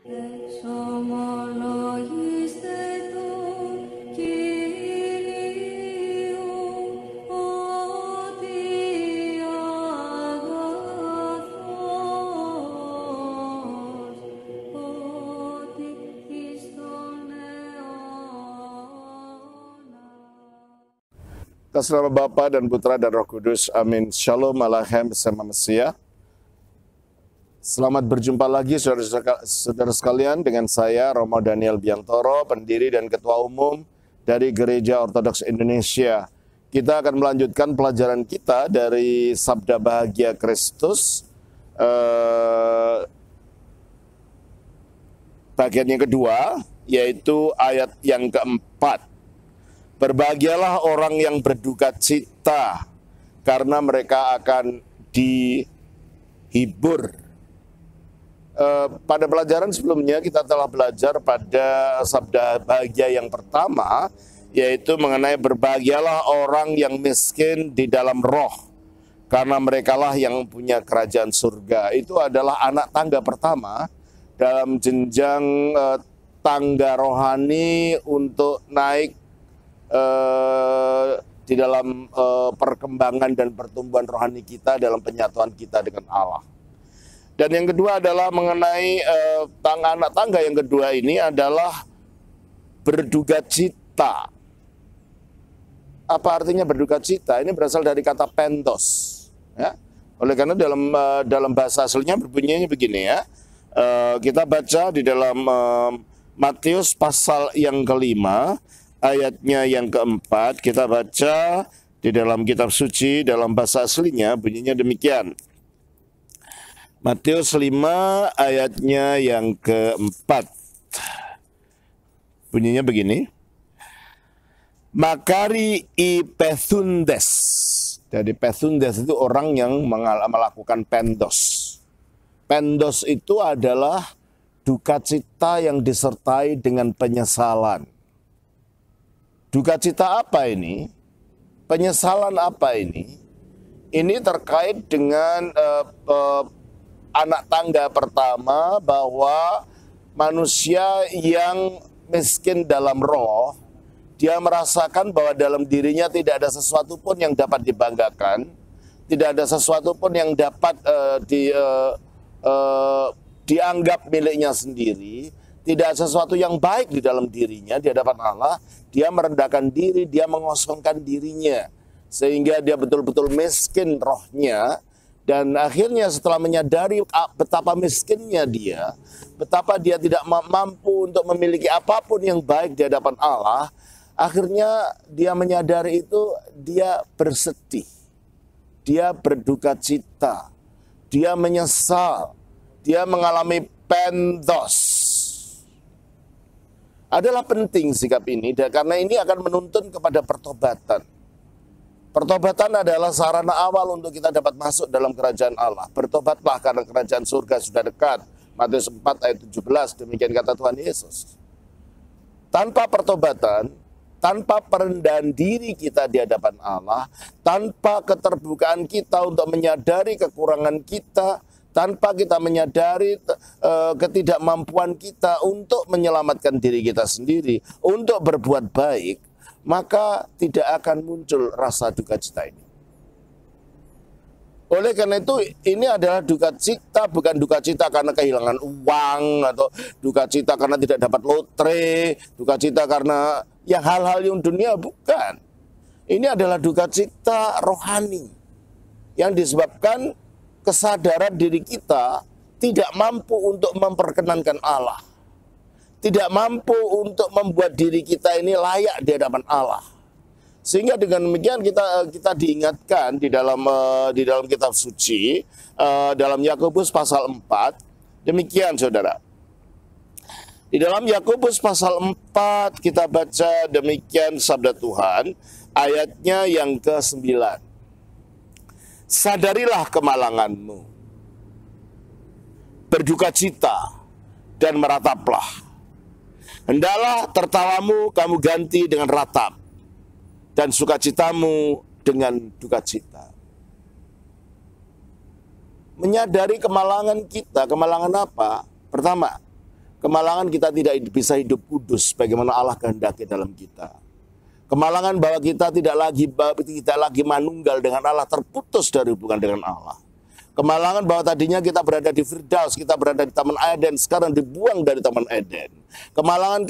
Atas nama Bapa dan Putra dan Roh Kudus, amin. Shalom Alechem bersama Mesia. Selamat berjumpa lagi saudara sekalian dengan saya Romo Daniel Biantoro, pendiri dan ketua umum dari Gereja Ortodoks Indonesia. Kita akan melanjutkan pelajaran kita dari Sabda Bahagia Kristus, bagian yang kedua, yaitu ayat yang keempat. Berbahagialah orang yang berduka cita, karena mereka akan dihibur. Pada pelajaran sebelumnya kita telah belajar pada sabda bahagia yang pertama, yaitu mengenai berbahagialah orang yang miskin di dalam roh, karena merekalah yang punya kerajaan surga. Itu adalah anak tangga pertama dalam jenjang tangga rohani untuk naik di dalam perkembangan dan pertumbuhan rohani kita dalam penyatuan kita dengan Allah. Dan yang kedua adalah mengenai anak tangga yang kedua ini adalah berduka cita. Apa artinya berduka cita? Ini berasal dari kata pentos. Ya? Oleh karena dalam bahasa aslinya berbunyinya begini ya. Kita baca di dalam Matius pasal yang kelima, ayatnya yang keempat, kita baca di dalam kitab suci, dalam bahasa aslinya bunyinya demikian. Matius 5 ayatnya yang keempat. Bunyinya begini. Makari i pethundes. Jadi pethundes itu orang yang melakukan pendos. Pendos itu adalah duka cita yang disertai dengan penyesalan. Duka cita apa ini? Penyesalan apa ini? Ini terkait dengan anak tangga pertama, bahwa manusia yang miskin dalam roh, dia merasakan bahwa dalam dirinya tidak ada sesuatu pun yang dapat dibanggakan, tidak ada sesuatu pun yang dapat dianggap miliknya sendiri. Tidak sesuatu yang baik di dalam dirinya di hadapan Allah. Dia merendahkan diri, dia mengosongkan dirinya, sehingga dia betul-betul miskin rohnya. Dan akhirnya setelah menyadari betapa miskinnya dia, betapa dia tidak mampu untuk memiliki apapun yang baik di hadapan Allah, akhirnya dia menyadari itu, dia bersedih, dia berduka cita, dia menyesal, dia mengalami pentos. Adalah penting sikap ini, karena ini akan menuntun kepada pertobatan. Pertobatan adalah sarana awal untuk kita dapat masuk dalam kerajaan Allah. Bertobatlah karena kerajaan surga sudah dekat. Matius 4 ayat 17, demikian kata Tuhan Yesus. Tanpa pertobatan, tanpa perendahan diri kita di hadapan Allah, tanpa keterbukaan kita untuk menyadari kekurangan kita, tanpa kita menyadari ketidakmampuan kita untuk menyelamatkan diri kita sendiri, untuk berbuat baik, maka tidak akan muncul rasa duka cita ini. Oleh karena itu, ini adalah duka cita, bukan duka cita karena kehilangan uang, atau duka cita karena tidak dapat lotre, duka cita karena ya hal-hal yang dunia, bukan. Ini adalah duka cita rohani yang disebabkan kesadaran diri kita tidak mampu untuk memperkenankan Allah. Tidak mampu untuk membuat diri kita ini layak di hadapan Allah. Sehingga dengan demikian kita diingatkan di dalam kitab suci, dalam Yakobus pasal 4, demikian saudara. Di dalam Yakobus pasal 4 kita baca demikian sabda Tuhan, ayatnya yang ke-9. Sadarilah kemalanganmu, berduka cita dan merataplah. Hendaklah tertawamu kamu ganti dengan ratap, dan sukacitamu dengan duka cita. Menyadari kemalangan kita, kemalangan apa? Pertama, Kemalangan kita tidak bisa hidup kudus bagaimana Allah kehendaki dalam kita. Kemalangan bahwa kita tidak lagi manunggal dengan Allah, terputus dari hubungan dengan Allah. Kemalangan bahwa tadinya kita berada di Firdaus, kita berada di Taman Eden, sekarang dibuang dari Taman Eden. Kemalangan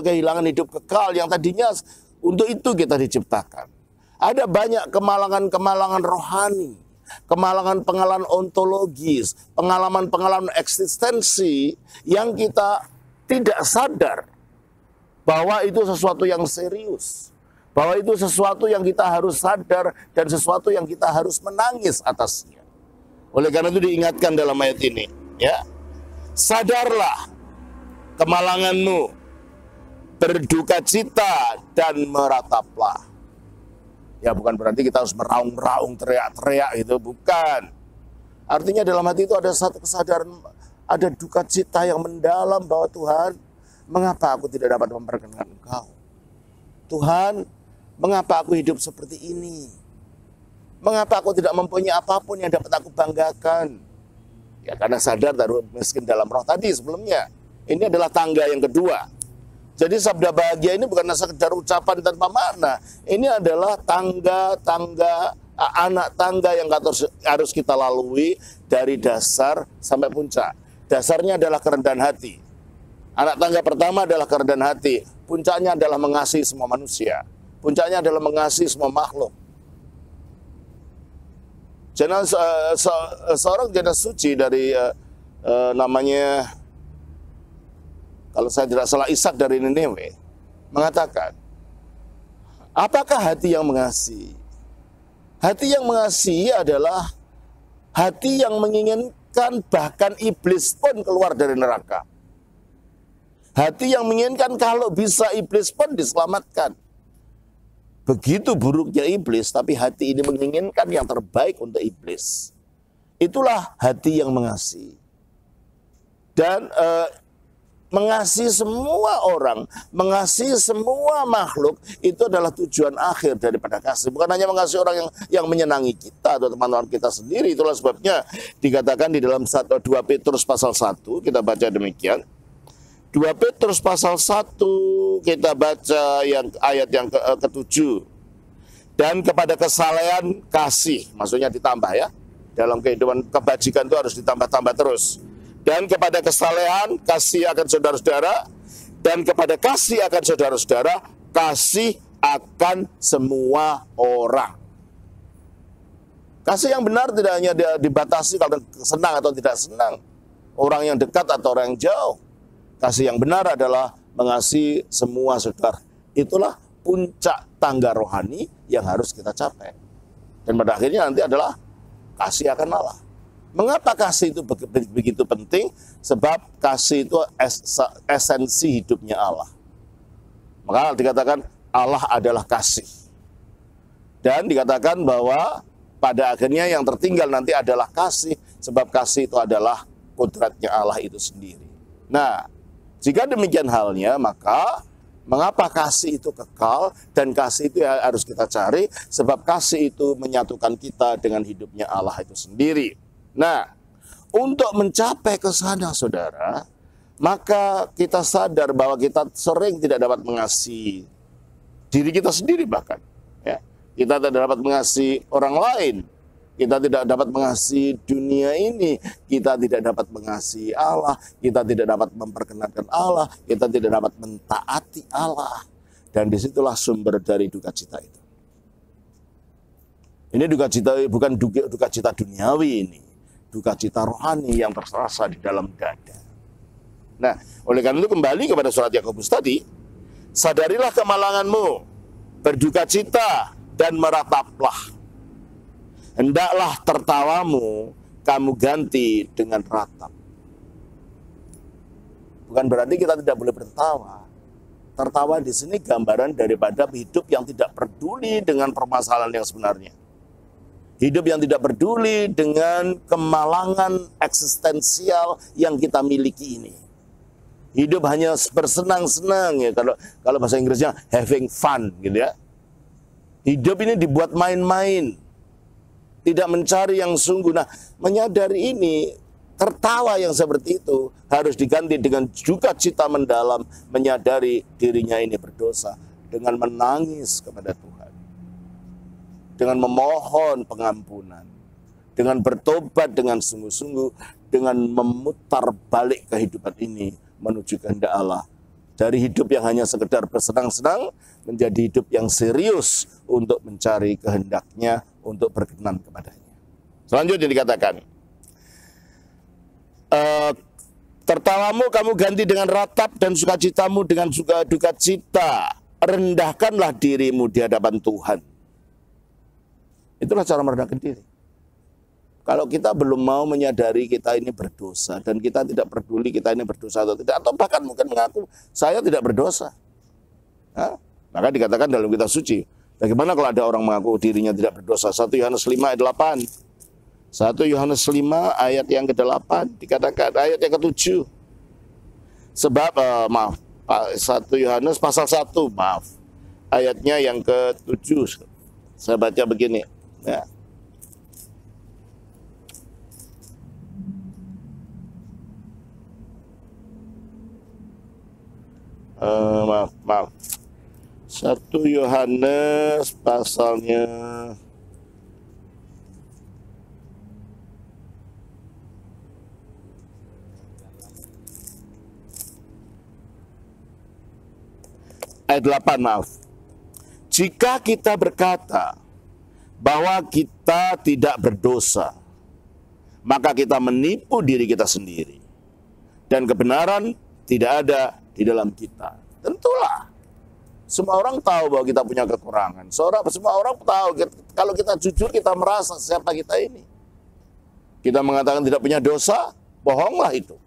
kehilangan hidup kekal yang tadinya untuk itu kita diciptakan. Ada banyak kemalangan-kemalangan rohani, pengalaman ontologis, pengalaman eksistensi yang kita tidak sadar bahwa itu sesuatu yang serius, bahwa itu sesuatu yang kita harus sadar dan sesuatu yang kita harus menangis atasnya. Oleh karena itu diingatkan dalam ayat ini, ya. Sadarlah kemalanganmu, berduka cita dan merataplah. Ya, bukan berarti kita harus meraung-raung, teriak-teriak itu, bukan. Artinya dalam hati itu ada satu kesadaran, ada duka cita yang mendalam bahwa Tuhan, mengapa aku tidak dapat memperkenankan Engkau? Tuhan, mengapa aku hidup seperti ini? Mengapa aku tidak mempunyai apapun yang dapat aku banggakan? Ya, karena sadar taruh miskin dalam roh tadi sebelumnya. Ini adalah tangga yang kedua. Jadi sabda bahagia ini bukan sekedar ucapan tanpa makna. Ini adalah anak tangga yang harus kita lalui dari dasar sampai puncak. Dasarnya adalah kerendahan hati. Anak tangga pertama adalah kerendahan hati. Puncaknya adalah mengasihi semua manusia. Puncaknya adalah mengasihi semua makhluk. Seorang janda suci dari namanya, kalau saya tidak salah, Ishak dari Nineve, mengatakan, apakah hati yang mengasihi? Hati yang mengasihi adalah hati yang menginginkan bahkan iblis pun keluar dari neraka. Hati yang menginginkan kalau bisa iblis pun diselamatkan. Begitu buruknya iblis, tapi hati ini menginginkan yang terbaik untuk iblis. Itulah hati yang mengasihi. Dan mengasihi semua orang, mengasihi semua makhluk, itu adalah tujuan akhir daripada kasih. Bukan hanya mengasihi orang yang menyenangi kita atau teman-teman kita sendiri. Itulah sebabnya dikatakan di dalam 2 Petrus pasal 1, kita baca demikian. 2 Petrus pasal 1, kita baca ayat yang ke-7. Dan kepada kesalehan kasih, maksudnya ditambah ya. Dalam kehidupan kebajikan itu harus ditambah-tambah terus. Dan kepada kesalehan kasih akan saudara-saudara, dan kepada kasih akan saudara-saudara, kasih akan semua orang. Kasih yang benar tidak hanya dibatasi kalau senang atau tidak senang, orang yang dekat atau orang yang jauh. Kasih yang benar adalah mengasihi semua saudara. Itulah puncak tangga rohani yang harus kita capai. Dan pada akhirnya nanti adalah kasih akan Allah. Mengapa kasih itu begitu penting? Sebab kasih itu esensi hidupnya Allah. Maka dikatakan Allah adalah kasih. Dan dikatakan bahwa pada akhirnya yang tertinggal nanti adalah kasih. Sebab kasih itu adalah kodratnya Allah itu sendiri. Nah, jika demikian halnya, maka mengapa kasih itu kekal dan kasih itu harus kita cari? Sebab kasih itu menyatukan kita dengan hidupnya Allah itu sendiri. Nah, untuk mencapai ke sana, saudara, maka kita sadar bahwa kita sering tidak dapat mengasihi diri kita sendiri bahkan. Ya. Kita tidak dapat mengasihi orang lain. Kita tidak dapat mengasihi dunia ini. Kita tidak dapat mengasihi Allah. Kita tidak dapat memperkenankan Allah. Kita tidak dapat mentaati Allah. Dan disitulah sumber dari duka cita itu. Ini duka cita bukan duka cita duniawi ini. Duka cita rohani yang terasa di dalam dada. Nah, oleh karena itu kembali kepada surat Yakobus tadi. Sadarilah kemalanganmu. Berduka cita dan merataplah. Hendaklah tertawamu kamu ganti dengan ratap. Bukan berarti kita tidak boleh bertawa. Tertawa di sini gambaran daripada hidup yang tidak peduli dengan permasalahan yang sebenarnya. Hidup yang tidak peduli dengan kemalangan eksistensial yang kita miliki ini. Hidup hanya bersenang-senang ya, kalau bahasa Inggrisnya having fun gitu ya. Hidup ini dibuat main-main. Tidak mencari yang sungguh. Nah, menyadari ini tertawa yang seperti itu harus diganti dengan sukacita mendalam, menyadari dirinya ini berdosa, dengan menangis kepada Tuhan, dengan memohon pengampunan, dengan bertobat dengan sungguh-sungguh, dengan memutar balik kehidupan ini menuju kehendak Allah. Dari hidup yang hanya sekedar bersenang-senang menjadi hidup yang serius untuk mencari kehendaknya, untuk berkenan kepadanya. Selanjutnya dikatakan, tertawamu kamu ganti dengan ratap dan sukacitamu dengan duka cita. Rendahkanlah dirimu di hadapan Tuhan. Itulah cara merendahkan diri. Kalau kita belum mau menyadari kita ini berdosa, dan kita tidak peduli kita ini berdosa atau tidak, atau bahkan mungkin mengaku saya tidak berdosa, maka dikatakan dalam kitab suci, bagaimana kalau ada orang mengaku dirinya tidak berdosa? 1 Yohanes 5 ayat 8. 1 Yohanes 5 ayat yang ke-8 dikatakan, ayat yang ke-7. Sebab, 1 Yohanes pasal 1, ayatnya yang ke-7. Saya baca begini, ya. Maaf. 1 Yohanes pasalnya ayat 8, Jika kita berkata bahwa kita tidak berdosa, maka kita menipu diri kita sendiri, dan kebenaran tidak ada di dalam kita. Tentulah semua orang tahu bahwa kita punya kekurangan. Semua orang tahu kalau kita jujur, kita merasa siapa kita ini. Kita mengatakan tidak punya dosa, bohonglah itu.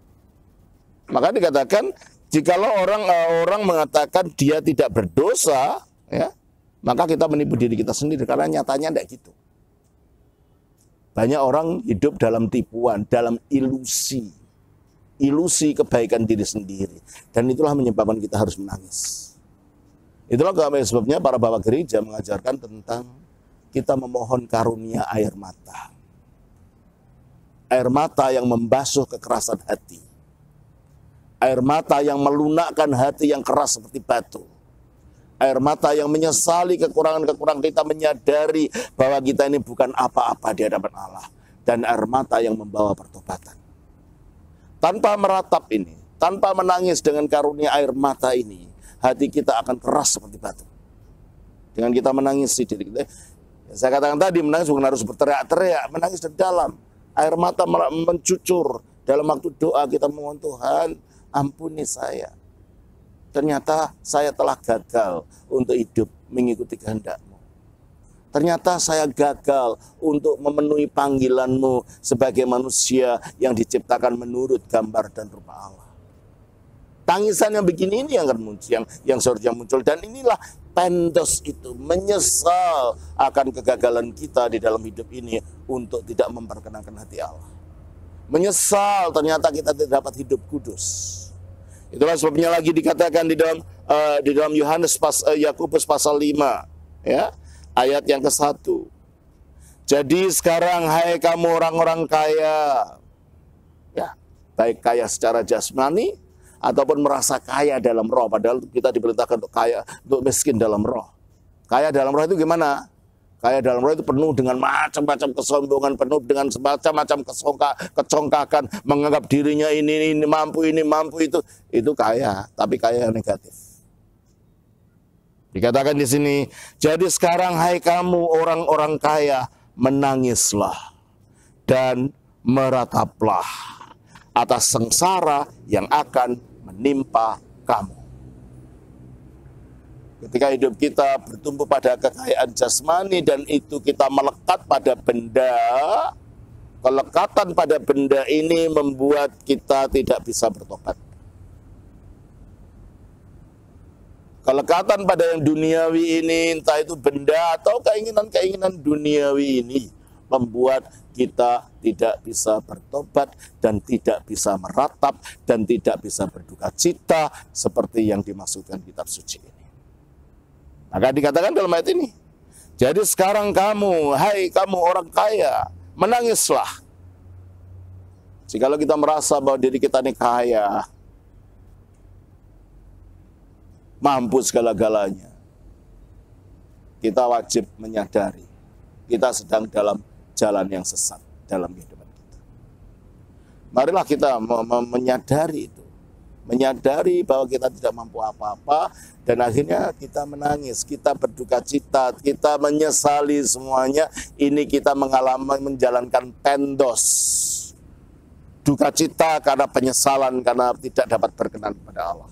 Maka dikatakan, jikalau orang mengatakan dia tidak berdosa, ya, maka kita menipu diri kita sendiri, karena nyatanya tidak gitu. Banyak orang hidup dalam tipuan, dalam ilusi kebaikan diri sendiri, dan itulah menyebabkan kita harus menangis. Itulah sebabnya para bapak gereja mengajarkan tentang kita memohon karunia air mata yang membasuh kekerasan hati, air mata yang melunakkan hati yang keras seperti batu, air mata yang menyesali kekurangan-kekurangan kita, menyadari bahwa kita ini bukan apa-apa di hadapan Allah, dan air mata yang membawa pertobatan. Tanpa meratap ini, tanpa menangis dengan karunia air mata ini, hati kita akan keras seperti batu. Dengan kita menangis di diri kita, saya katakan tadi, menangis bukan harus berteriak-teriak, menangis dari dalam. Air mata mencucur dalam waktu doa kita mohon, Tuhan ampuni saya. Ternyata saya telah gagal untuk hidup mengikuti kehendak-Mu. Ternyata saya gagal untuk memenuhi panggilan-Mu sebagai manusia yang diciptakan menurut gambar dan rupa Allah. Tangisan yang begini ini yang akan muncul, yang seharusnya muncul. Dan inilah pendos itu, menyesal akan kegagalan kita di dalam hidup ini untuk tidak memperkenankan hati Allah. Menyesal ternyata kita tidak dapat hidup kudus. Itulah sebabnya lagi dikatakan di dalam Yakobus pasal 5, ya. Ayat yang ke-1. Jadi sekarang hai kamu orang-orang kaya, ya, baik kaya secara jasmani ataupun merasa kaya dalam roh, padahal kita diperintahkan untuk kaya, untuk miskin dalam roh. Kaya dalam roh itu gimana? Kaya dalam roh itu penuh dengan macam-macam kesombongan, penuh dengan macam-macam kecongkakan, menganggap dirinya ini mampu itu kaya, tapi kaya yang negatif. Dikatakan di sini, jadi sekarang hai kamu orang-orang kaya, menangislah dan merataplah atas sengsara yang akan menimpa kamu. Ketika hidup kita bertumbuh pada kekayaan jasmani dan itu kita melekat pada benda, kelekatan pada benda ini membuat kita tidak bisa bertobat. Kelekatan pada yang duniawi ini, entah itu benda atau keinginan-keinginan duniawi ini, membuat kita tidak bisa bertobat dan tidak bisa meratap dan tidak bisa berduka cita seperti yang dimaksudkan kitab suci ini. Maka dikatakan dalam ayat ini, jadi sekarang kamu, hai kamu orang kaya, menangislah. Jikalau kita merasa bahwa diri kita ini kaya, mampu segala-galanya, kita wajib menyadari kita sedang dalam jalan yang sesat dalam kehidupan kita. Marilah kita menyadari itu. Menyadari bahwa kita tidak mampu apa-apa, dan akhirnya kita menangis, kita berduka cita, kita menyesali semuanya. Ini kita menjalankan pendos. Duka cita karena penyesalan, karena tidak dapat berkenan kepada Allah.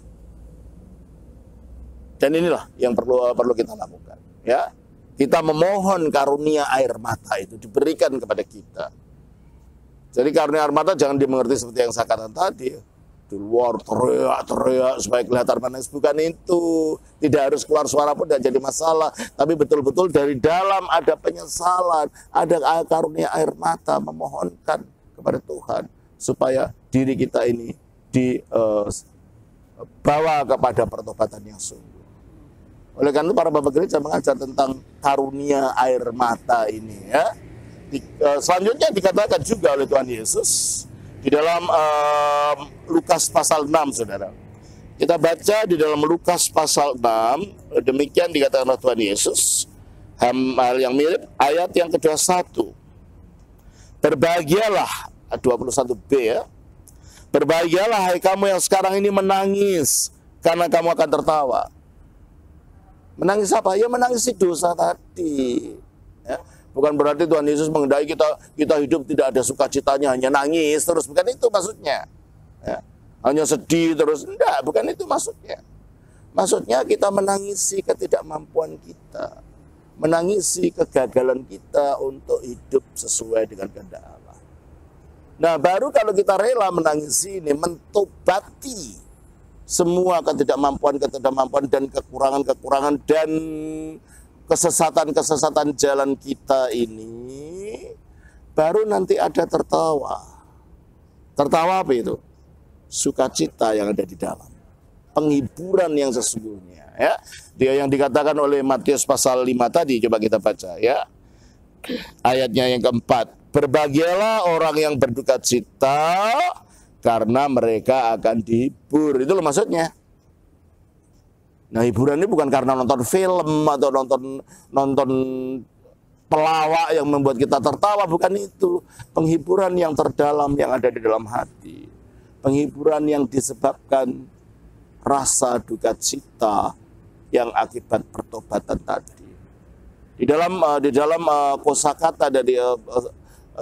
Dan inilah yang perlu kita lakukan. Ya, kita memohon karunia air mata itu diberikan kepada kita. Jadi karunia air mata jangan dimengerti seperti yang saya katakan tadi. Di luar teriak-teriak supaya kelihatan menangis. Bukan itu. Tidak harus keluar suara pun tidak jadi masalah. Tapi betul-betul dari dalam ada penyesalan, ada karunia air mata, memohonkan kepada Tuhan supaya diri kita ini dibawa kepada pertobatan yang sungguh. Oleh karena itu para bapak gereja mengajar tentang karunia air mata ini, ya. Selanjutnya dikatakan juga oleh Tuhan Yesus di dalam Lukas pasal 6, saudara. Kita baca di dalam Lukas pasal 6, demikian dikatakan oleh Tuhan Yesus, hal yang mirip ayat yang ke-21. Berbahagialah, 21b ya. Berbahagialah hai kamu yang sekarang ini menangis, karena kamu akan tertawa. Menangis apa? Ya menangisi dosa tadi. Ya. Bukan berarti Tuhan Yesus menghendaki kita hidup tidak ada sukacitanya, hanya nangis terus. Bukan itu maksudnya. Ya. Hanya sedih terus. Enggak, bukan itu maksudnya. Maksudnya kita menangisi ketidakmampuan kita. Menangisi kegagalan kita untuk hidup sesuai dengan kehendak Allah. Nah, baru kalau kita rela menangisi ini, mentobati semua ketidakmampuan dan kekurangan-kekurangan dan kesesatan-kesesatan jalan kita ini, baru nanti ada tertawa. Tertawa apa itu? Sukacita yang ada di dalam. Penghiburan yang sesungguhnya, ya. Dia yang dikatakan oleh Matius pasal 5 tadi, coba kita baca ya. Ayatnya yang keempat. Berbahagialah orang yang berduka cita, karena mereka akan dihibur. Itu loh maksudnya. Nah, hiburan ini bukan karena nonton film atau nonton pelawak yang membuat kita tertawa, bukan itu. Penghiburan yang terdalam yang ada di dalam hati. Penghiburan yang disebabkan rasa duka cita yang akibat pertobatan tadi. Di dalam kosakata dari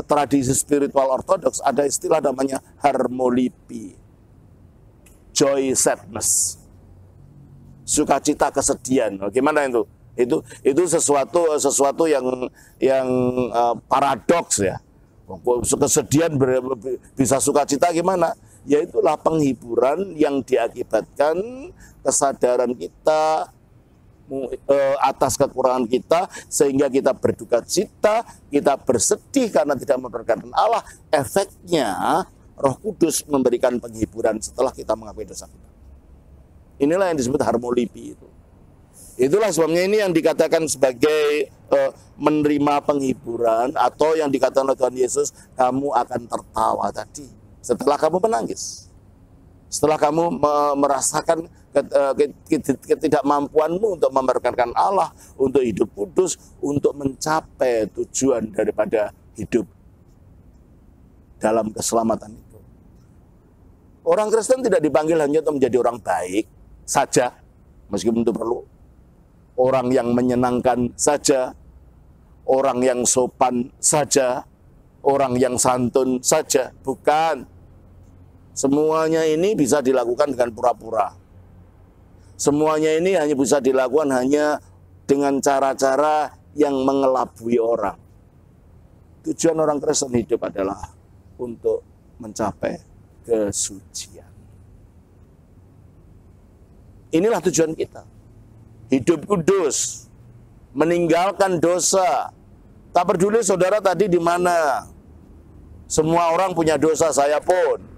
tradisi spiritual ortodoks ada istilah namanya harmolipi, joy sadness, sukacita kesedihan. Gimana itu? Itu sesuatu yang paradoks ya. Kesedihan bisa sukacita gimana? Yaitulah penghiburan yang diakibatkan kesadaran kita atas kekurangan kita, sehingga kita berduka cita, kita bersedih karena tidak memperkenankan Allah. Efeknya Roh Kudus memberikan penghiburan setelah kita mengakui dosa kita. Inilah yang disebut harmolipi itu. Itulah sebabnya ini yang dikatakan sebagai menerima penghiburan, atau yang dikatakan oleh Tuhan Yesus, kamu akan tertawa tadi setelah kamu menangis. Setelah kamu merasakan ketidakmampuanmu untuk memperkenankan Allah, untuk hidup kudus, untuk mencapai tujuan daripada hidup dalam keselamatan itu. Orang Kristen tidak dipanggil hanya untuk menjadi orang baik saja, meskipun itu perlu. Orang yang menyenangkan saja, orang yang sopan saja, orang yang santun saja. Bukan. Semuanya ini bisa dilakukan dengan pura-pura. Semuanya ini hanya bisa dilakukan hanya dengan cara-cara yang mengelabui orang. Tujuan orang Kristen hidup adalah untuk mencapai kesucian. Inilah tujuan kita. Hidup kudus, meninggalkan dosa. Tak peduli saudara tadi di mana. Semua orang punya dosa, saya pun.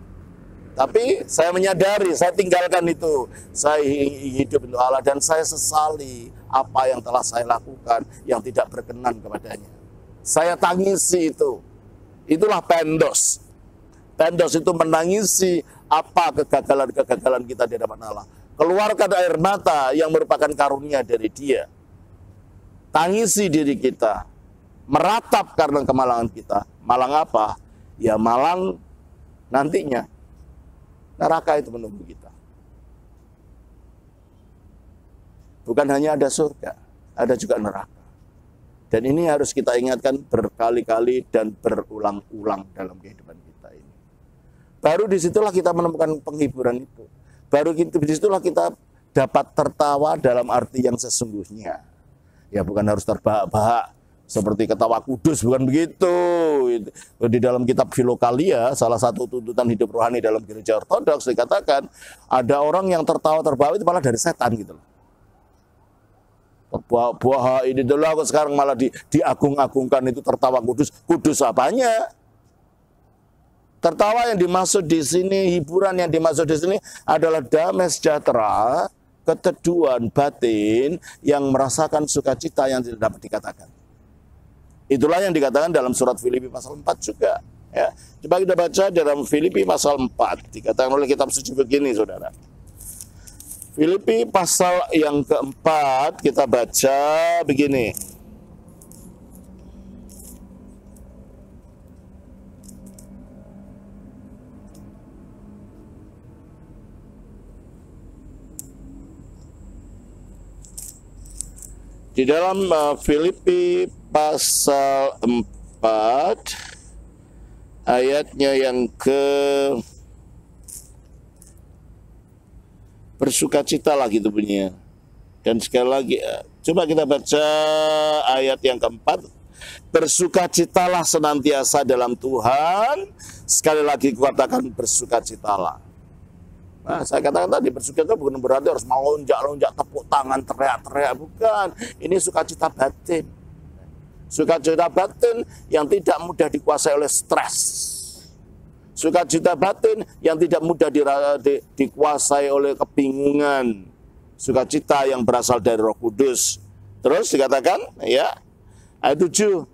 Tapi saya menyadari, saya tinggalkan itu. Saya hidup untuk Allah dan saya sesali apa yang telah saya lakukan yang tidak berkenan kepadanya. Saya tangisi itu. Itulah pendos. Pentos itu menangisi apa kegagalan-kegagalan kita di hadapan Allah. Keluarkan air mata yang merupakan karunia dari Dia. Tangisi diri kita. Meratap karena kemalangan kita. Malang apa? Ya malang nantinya. Neraka itu menunggu kita. Bukan hanya ada surga, ada juga neraka. Dan ini harus kita ingatkan berkali-kali dan berulang-ulang dalam kehidupan kita ini. Baru disitulah kita menemukan penghiburan itu. Baru disitulah kita dapat tertawa dalam arti yang sesungguhnya. Ya bukan harus terbahak-bahak seperti ketawa kudus, bukan begitu. Di dalam kitab Filokalia, salah satu tuntutan hidup rohani dalam gereja ortodoks dikatakan, ada orang yang tertawa terbahak itu malah dari setan gitu loh. Buah ini dulu aku sekarang malah diagung-agungkan itu tertawa kudus. Kudus apanya? Tertawa yang dimaksud di sini, hiburan yang dimaksud di sini adalah damai sejahtera, keteduhan batin yang merasakan sukacita yang tidak dapat dikatakan. Itulah yang dikatakan dalam surat Filipi pasal 4 juga. Ya. Coba kita baca dalam Filipi pasal 4. Dikatakan oleh kitab suci begini, saudara. Filipi pasal yang keempat kita baca begini. Di dalam Filipi pasal 4 ayatnya yang bersukacitalah gitu bunyinya. Dan sekali lagi, coba kita baca ayat yang keempat. Bersukacitalah senantiasa dalam Tuhan. Sekali lagi katakan bersukacitalah. Nah, saya katakan tadi bersukacita bukan berarti harus melonjak-lonjak, tepuk tangan, teriak-teriak. Bukan. Ini sukacita batin. Sukacita batin yang tidak mudah dikuasai oleh stres. Sukacita batin yang tidak mudah dikuasai oleh kebingungan. Sukacita yang berasal dari Roh Kudus. Terus dikatakan, ya, ayat 7.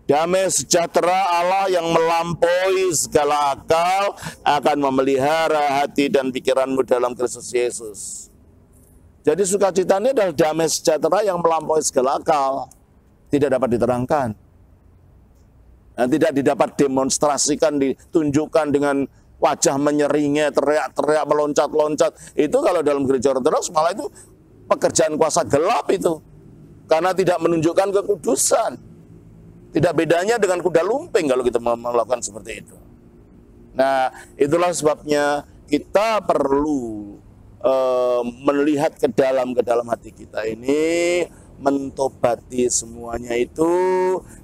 Damai sejahtera Allah yang melampaui segala akal akan memelihara hati dan pikiranmu dalam Kristus Yesus. Jadi sukacita ini adalah damai sejahtera yang melampaui segala akal. Tidak dapat diterangkan. Dan tidak didapat demonstrasikan, ditunjukkan dengan wajah menyeringnya, teriak-teriak, meloncat-loncat. Itu kalau dalam gereja ortodoks malah itu pekerjaan kuasa gelap itu. Karena tidak menunjukkan kekudusan. Tidak bedanya dengan kuda lumping kalau kita melakukan seperti itu. Nah, itulah sebabnya kita perlu melihat ke dalam hati kita ini, mentobati semuanya itu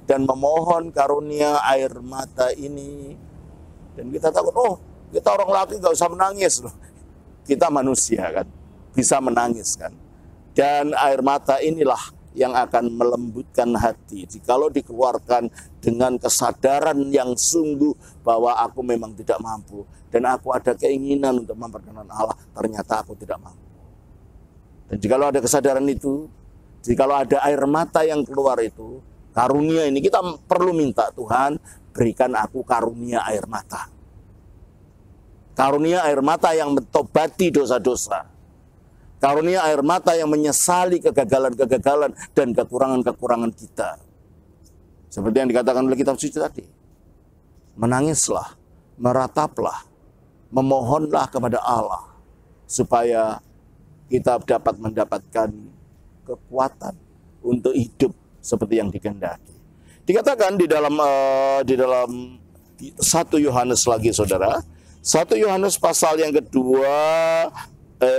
dan memohon karunia air mata ini. Dan kita takut, oh kita orang laki gak usah menangis loh. Kita manusia kan, bisa menangis kan. Dan air mata inilah yang akan melembutkan hati jikalau dikeluarkan dengan kesadaran yang sungguh bahwa aku memang tidak mampu dan aku ada keinginan untuk memperkenan Allah, ternyata aku tidak mampu. Dan jikalau ada kesadaran itu, jikalau ada air mata yang keluar itu, karunia ini kita perlu minta, Tuhan berikan aku karunia air mata. Karunia air mata yang mentobati dosa-dosa. Karunia air mata yang menyesali kegagalan-kegagalan dan kekurangan-kekurangan kita. Seperti yang dikatakan oleh kitab suci tadi. Menangislah, merataplah, memohonlah kepada Allah. Supaya kita dapat mendapatkan kekuatan untuk hidup seperti yang dikehendaki. Dikatakan di dalam 1 Yohanes lagi, saudara. 1 Yohanes pasal yang kedua,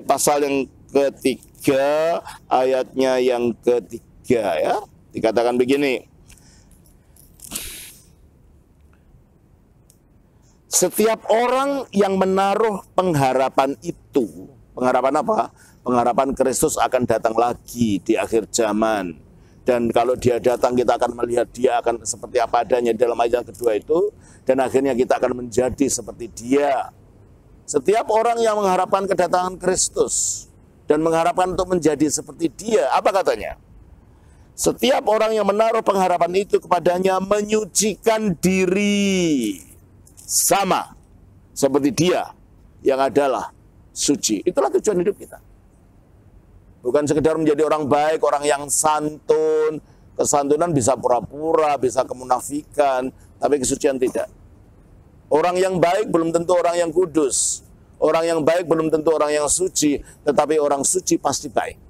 pasal yang ketiga, ayatnya yang ketiga, ya. Dikatakan begini. Setiap orang yang menaruh pengharapan itu, pengharapan apa? Pengharapan Kristus akan datang lagi di akhir zaman. Dan kalau dia datang, kita akan melihat dia akan seperti apa adanya dalam ayat yang kedua itu. Dan akhirnya kita akan menjadi seperti dia. Setiap orang yang mengharapkan kedatangan Kristus dan mengharapkan untuk menjadi seperti dia, apa katanya? Setiap orang yang menaruh pengharapan itu kepadanya menyucikan diri. sama seperti Dia yang adalah suci. Itulah tujuan hidup kita. Bukan sekedar menjadi orang baik, orang yang santun. Kesantunan bisa pura-pura, bisa kemunafikan, tapi kesucian tidak. Orang yang baik belum tentu orang yang kudus. Orang yang baik belum tentu orang yang suci, tetapi orang suci pasti baik.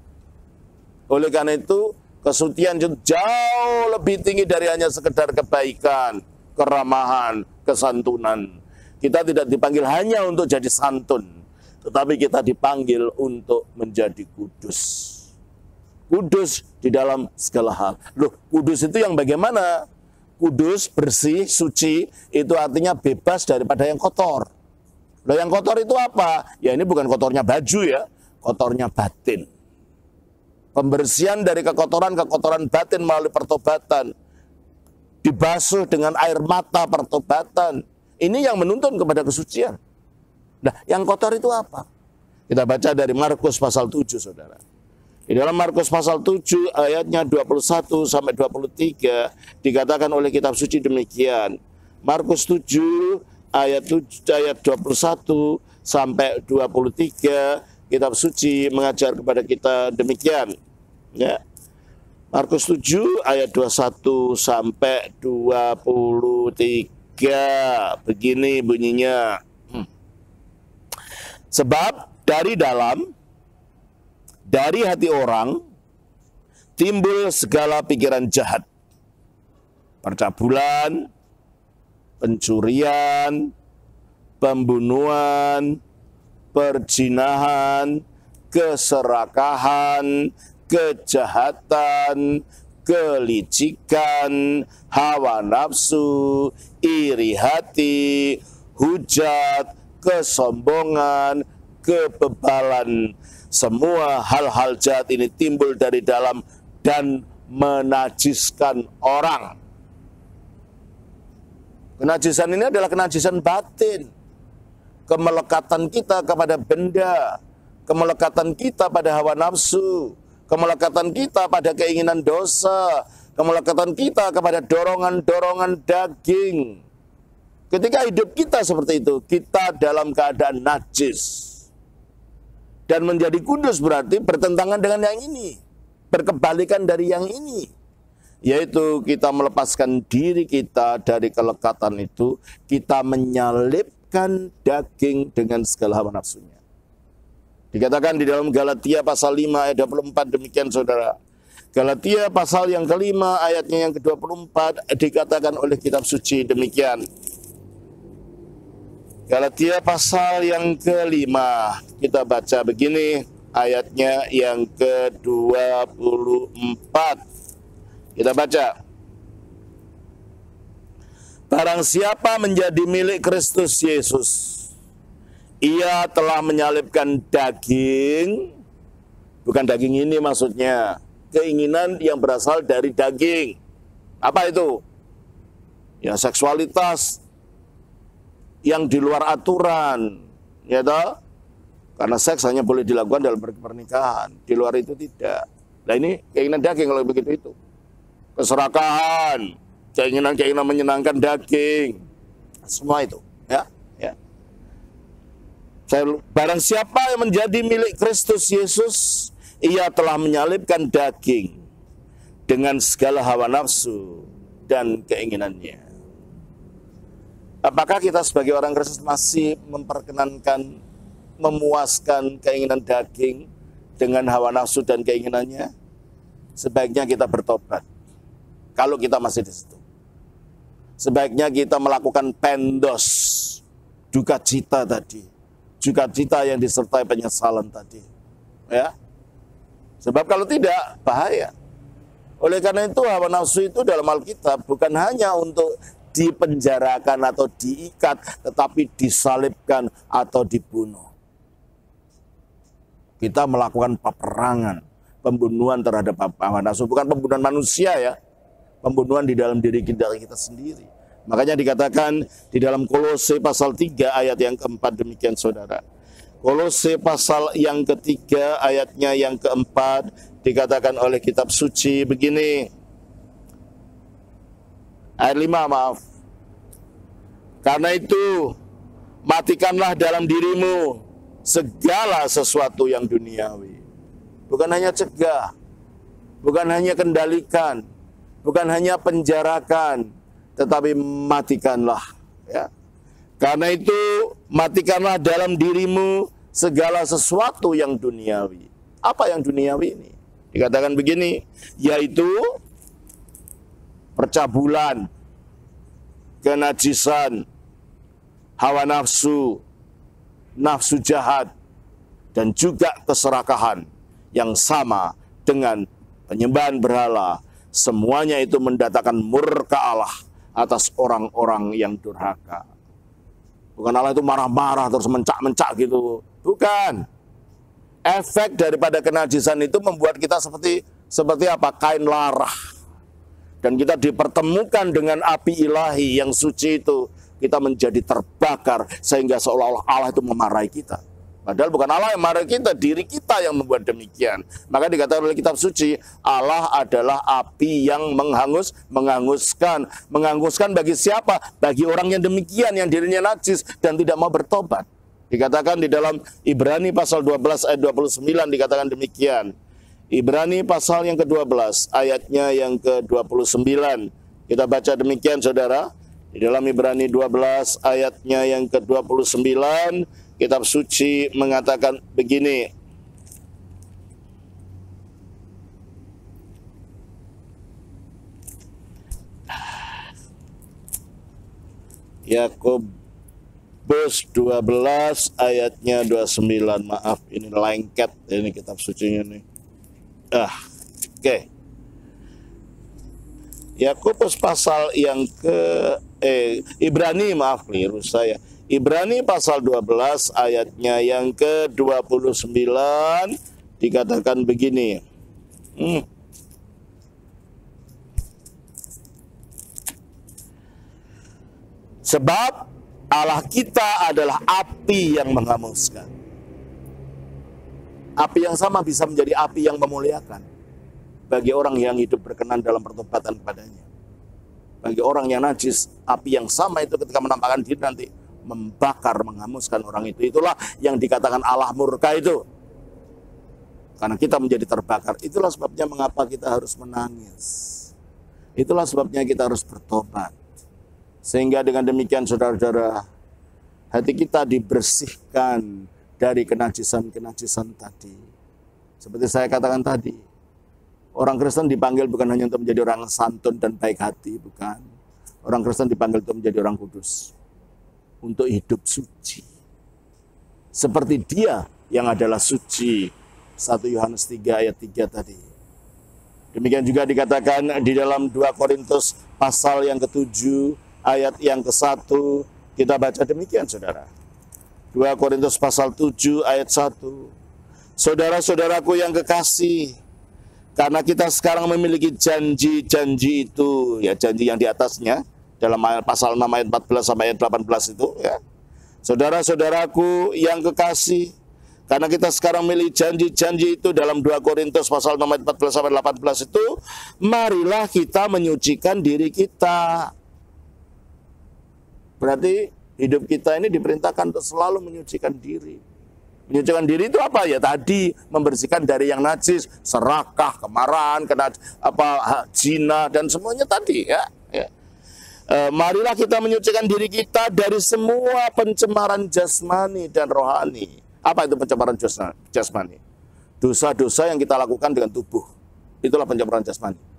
Oleh karena itu, kesucian jauh lebih tinggi dari hanya sekedar kebaikan, keramahan, kesantunan. Kita tidak dipanggil hanya untuk jadi santun, tetapi kita dipanggil untuk menjadi kudus. Kudus di dalam segala hal. Loh, kudus itu yang bagaimana? Kudus, bersih, suci, itu artinya bebas daripada yang kotor. Loh, yang kotor itu apa? Ya ini bukan kotornya baju ya, kotornya batin. Pembersihan dari kekotoran batin melalui pertobatan. Dibasuh dengan air mata pertobatan. Ini yang menuntun kepada kesucian. Nah, yang kotor itu apa? Kita baca dari Markus pasal 7, saudara. Di dalam Markus pasal 7 ayatnya 21 sampai 23 dikatakan oleh kitab suci demikian. Markus 7 ayat 21 sampai 23 kitab suci mengajar kepada kita demikian. Ya. Markus 7 ayat 21 sampai 23 begini bunyinya. Sebab dari hati orang timbul segala pikiran jahat, percabulan, pencurian, pembunuhan, perzinahan, keserakahan, kejahatan, kelicikan, hawa nafsu, iri hati, hujat, kesombongan, kebebalan. Semua hal-hal jahat ini timbul dari dalam dan menajiskan orang. Kenajisan ini adalah kenajisan batin. Kemelekatan kita kepada benda, kemelekatan kita pada hawa nafsu, kemelekatan kita pada keinginan dosa, kemelekatan kita kepada dorongan-dorongan daging. Ketika hidup kita seperti itu, kita dalam keadaan najis. Dan menjadi kudus berarti bertentangan dengan yang ini. Berkebalikan dari yang ini. Yaitu kita melepaskan diri kita dari kelekatan itu. Kita menyalibkan daging dengan segala hawa nafsunya. Dikatakan di dalam Galatia pasal 5 ayat 24 demikian saudara. Galatia pasal yang kelima ayatnya yang ke-24 dikatakan oleh kitab suci demikian. Galatia pasal yang kelima, kita baca begini ayatnya yang ke-24. Kita baca. Barang siapa menjadi milik Kristus Yesus, ia telah menyalibkan daging, bukan daging ini maksudnya, keinginan yang berasal dari daging. Apa itu? Ya seksualitas yang di luar aturan, ya toh? Karena seks hanya boleh dilakukan dalam pernikahan, di luar itu tidak. Nah ini keinginan daging kalau begitu itu. Keserakahan, keinginan menyenangkan daging, semua itu, ya. Barang siapa yang menjadi milik Kristus Yesus, ia telah menyalibkan daging dengan segala hawa nafsu dan keinginannya. Apakah kita sebagai orang Kristus masih memperkenankan, memuaskan keinginan daging dengan hawa nafsu dan keinginannya? Sebaiknya kita bertobat. Kalau kita masih di situ, sebaiknya kita melakukan pendos, duka cita tadi, duka cita yang disertai penyesalan tadi, ya. Sebab kalau tidak bahaya. Oleh karena itu hawa nafsu itu dalam Alkitab bukan hanya untuk dipenjarakan atau diikat, tetapi disalibkan atau dibunuh. Kita melakukan peperangan, pembunuhan terhadap hawa nafsu, bukan pembunuhan manusia ya, pembunuhan di dalam diri kita sendiri. Makanya dikatakan di dalam Kolose pasal 3 ayat yang keempat demikian saudara. Kolose pasal yang ketiga ayatnya yang keempat dikatakan oleh kitab suci begini. Ayat 5 maaf. Karena itu, matikanlah dalam dirimu segala sesuatu yang duniawi. Bukan hanya cegah, bukan hanya kendalikan, bukan hanya penjarakan, tetapi matikanlah. Ya. Karena itu, matikanlah dalam dirimu segala sesuatu yang duniawi. Apa yang duniawi ini? Dikatakan begini, yaitu percabulan, kenajisan, hawa nafsu, nafsu jahat, dan juga keserakahan yang sama dengan penyembahan berhala. Semuanya itu mendatangkan murka Allah atas orang-orang yang durhaka. Bukan Allah itu marah-marah terus mencak-mencak gitu. Bukan. Efek daripada kenajisan itu membuat kita seperti apa? Kain larah. Dan kita dipertemukan dengan api ilahi yang suci itu. Kita menjadi terbakar sehingga seolah-olah Allah itu memarahi kita. Padahal bukan Allah yang memarahi kita, diri kita yang membuat demikian. Maka dikatakan oleh kitab suci, Allah adalah api yang menghanguskan. Menghanguskan bagi siapa? Bagi orang yang demikian, yang dirinya najis dan tidak mau bertobat. Dikatakan di dalam Ibrani pasal 12 ayat 29 dikatakan demikian. Ibrani pasal yang ke-12 ayatnya yang ke-29. Kita baca demikian saudara. Di dalam Ibrani 12 ayatnya yang ke-29 kitab suci mengatakan begini. Yakobus 12 ayatnya 29. Maaf ini lengket ini kitab sucinya nih. Oke. Yakobus pasal yang Ibrani, maaf keliru saya. Ibrani pasal 12 ayatnya yang ke-29 dikatakan begini. Sebab Allah kita adalah api yang menghanguskan. Api yang sama bisa menjadi api yang memuliakan bagi orang yang hidup berkenan dalam pertobatan padanya. Bagi orang yang najis, api yang sama itu ketika menampakkan diri nanti membakar, menghanguskan orang itu. Itulah yang dikatakan Allah murka itu. Karena kita menjadi terbakar. Itulah sebabnya mengapa kita harus menangis. Itulah sebabnya kita harus bertobat. Sehingga dengan demikian saudara-saudara, hati kita dibersihkan dari kenajisan-kenajisan tadi. Seperti saya katakan tadi, orang Kristen dipanggil bukan hanya untuk menjadi orang santun dan baik hati, bukan. Orang Kristen dipanggil untuk menjadi orang kudus, untuk hidup suci. Seperti Dia yang adalah suci. 1 Yohanes 3 ayat 3 tadi. Demikian juga dikatakan di dalam 2 Korintus pasal yang ke-7 ayat yang ke-1. Kita baca demikian saudara. 2 Korintus pasal 7 ayat 1. Saudara-saudaraku yang kekasih, karena kita sekarang memiliki janji-janji itu, ya janji yang di atasnya, dalam pasal 6 ayat 14 sampai ayat 18 itu, ya. Saudara-saudaraku yang kekasih, karena kita sekarang memiliki janji-janji itu dalam 2 Korintus pasal 6 ayat 14 sampai 18 itu, marilah kita menyucikan diri kita. Berarti hidup kita ini diperintahkan untuk selalu menyucikan diri. Menyucikan diri itu apa ya? Tadi membersihkan dari yang najis, serakah, kemarahan, zina dan semuanya tadi ya. Marilah kita menyucikan diri kita dari semua pencemaran jasmani dan rohani. Apa itu pencemaran jasmani? Dosa-dosa yang kita lakukan dengan tubuh. Itulah pencemaran jasmani.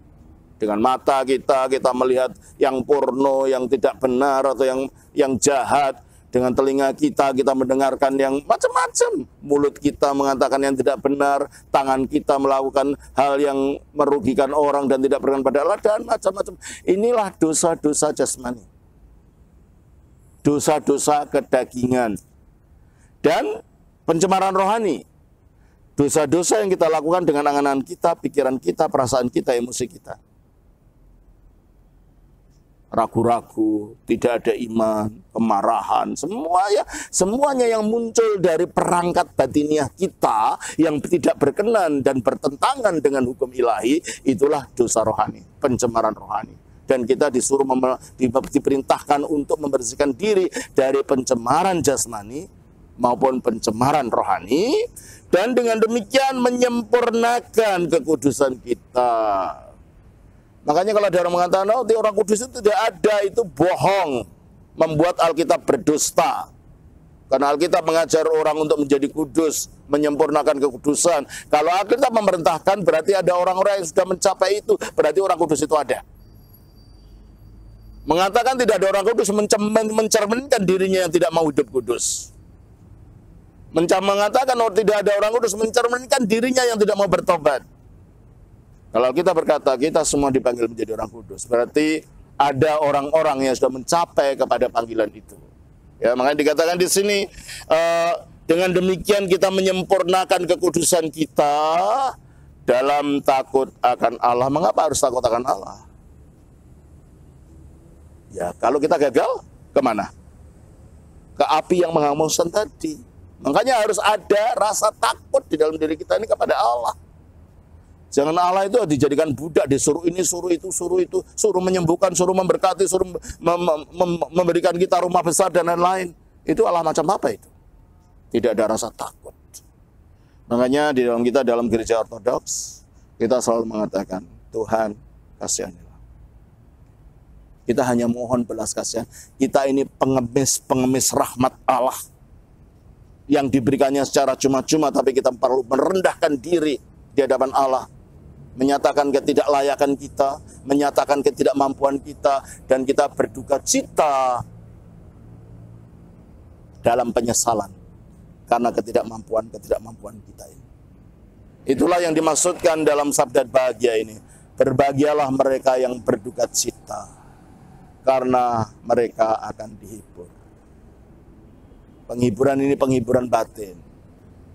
Dengan mata kita melihat yang porno, yang tidak benar atau yang jahat. Dengan telinga kita mendengarkan yang macam-macam. Mulut kita mengatakan yang tidak benar. Tangan kita melakukan hal yang merugikan orang dan tidak berkenan pada Allah dan macam-macam. Inilah dosa-dosa jasmani. Dosa-dosa kedagingan. Dan pencemaran rohani. Dosa-dosa yang kita lakukan dengan angan-angan kita, pikiran kita, perasaan kita, emosi kita. Ragu-ragu, tidak ada iman, kemarahan, semuanya yang muncul dari perangkat batiniah kita yang tidak berkenan dan bertentangan dengan hukum ilahi, itulah dosa rohani, pencemaran rohani. dan kita diperintahkan untuk membersihkan diri dari pencemaran jasmani maupun pencemaran rohani, dan dengan demikian menyempurnakan kekudusan kita. Makanya kalau ada orang mengatakan, oh, orang kudus itu tidak ada, itu bohong, membuat Alkitab berdusta. Karena Alkitab mengajar orang untuk menjadi kudus, menyempurnakan kekudusan. Kalau Alkitab memerintahkan, berarti ada orang-orang yang sudah mencapai itu, berarti orang kudus itu ada. Mengatakan tidak ada orang kudus, mencerminkan dirinya yang tidak mau hidup kudus. Mengatakan oh, tidak ada orang kudus, mencerminkan dirinya yang tidak mau bertobat. Kalau kita berkata kita semua dipanggil menjadi orang kudus, berarti ada orang-orang yang sudah mencapai kepada panggilan itu. Ya, makanya dikatakan di sini, dengan demikian kita menyempurnakan kekudusan kita dalam takut akan Allah. Mengapa harus takut akan Allah? Ya, kalau kita gagal, kemana? Ke api yang menghanguskan tadi. Makanya harus ada rasa takut di dalam diri kita ini kepada Allah. Jangan Allah itu dijadikan budak, disuruh ini, suruh itu, suruh menyembuhkan, suruh memberkati, suruh memberikan kita rumah besar dan lain-lain. Itu Allah macam apa itu? Tidak ada rasa takut. Makanya di dalam kita, dalam gereja ortodoks, kita selalu mengatakan, Tuhan kasihanilah. Kita hanya mohon belas kasihan. Kita ini pengemis rahmat Allah yang diberikannya secara cuma-cuma, tapi kita perlu merendahkan diri di hadapan Allah, menyatakan ketidaklayakan kita, menyatakan ketidakmampuan kita, dan kita berduka cita dalam penyesalan karena ketidakmampuan kita ini. Itulah yang dimaksudkan dalam sabda bahagia ini. Berbahagialah mereka yang berduka cita, karena mereka akan dihibur. Penghiburan ini penghiburan batin.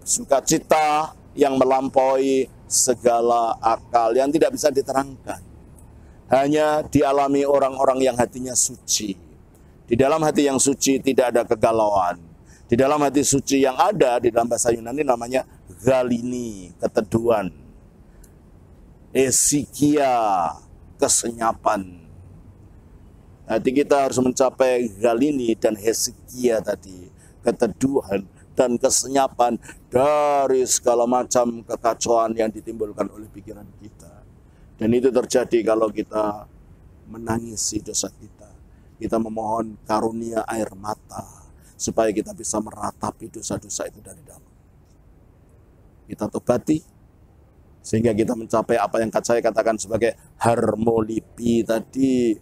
Sukacita yang melampaui segala akal, yang tidak bisa diterangkan. Hanya dialami orang-orang yang hatinya suci. Di dalam hati yang suci tidak ada kegalauan. Di dalam hati suci yang ada, di dalam bahasa Yunani namanya galini, keteduhan. Esikia, kesenyapan. Hati kita harus mencapai galini dan hesikia tadi, keteduhan dan kesenyapan dari segala macam kekacauan yang ditimbulkan oleh pikiran kita. Dan itu terjadi kalau kita menangisi dosa kita. Kita memohon karunia air mata supaya kita bisa meratapi dosa-dosa itu dari dalam. Kita tobati sehingga kita mencapai apa yang saya katakan sebagai harmolipi tadi,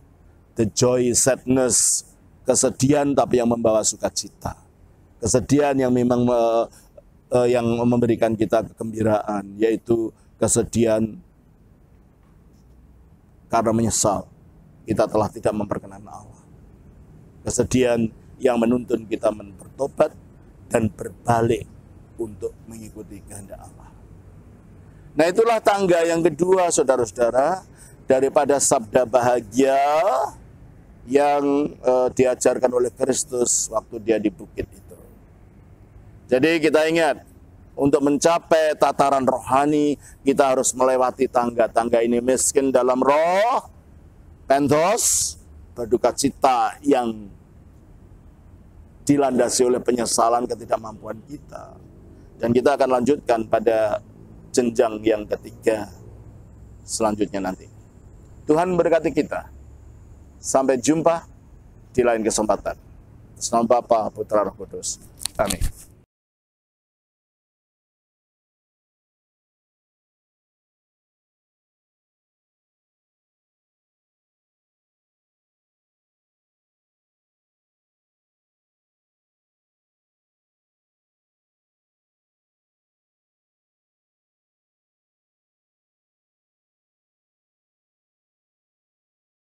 the joy, sadness, kesedihan tapi yang membawa sukacita. Kesedihan yang memang yang memberikan kita kegembiraan, yaitu kesedihan karena menyesal kita telah tidak memperkenan Allah. Kesedihan yang menuntun kita bertobat dan berbalik untuk mengikuti kehendak Allah. Nah, itulah tangga yang kedua, saudara-saudara, daripada sabda bahagia yang diajarkan oleh Kristus waktu dia di bukit itu. Jadi kita ingat, untuk mencapai tataran rohani, kita harus melewati tangga-tangga ini. Miskin dalam roh, pentos, berduka cita yang dilandasi oleh penyesalan ketidakmampuan kita. Dan kita akan lanjutkan pada jenjang yang ketiga selanjutnya nanti. Tuhan berkati kita. Sampai jumpa di lain kesempatan. Nama Bapa, Putra, Roh Kudus. Amin.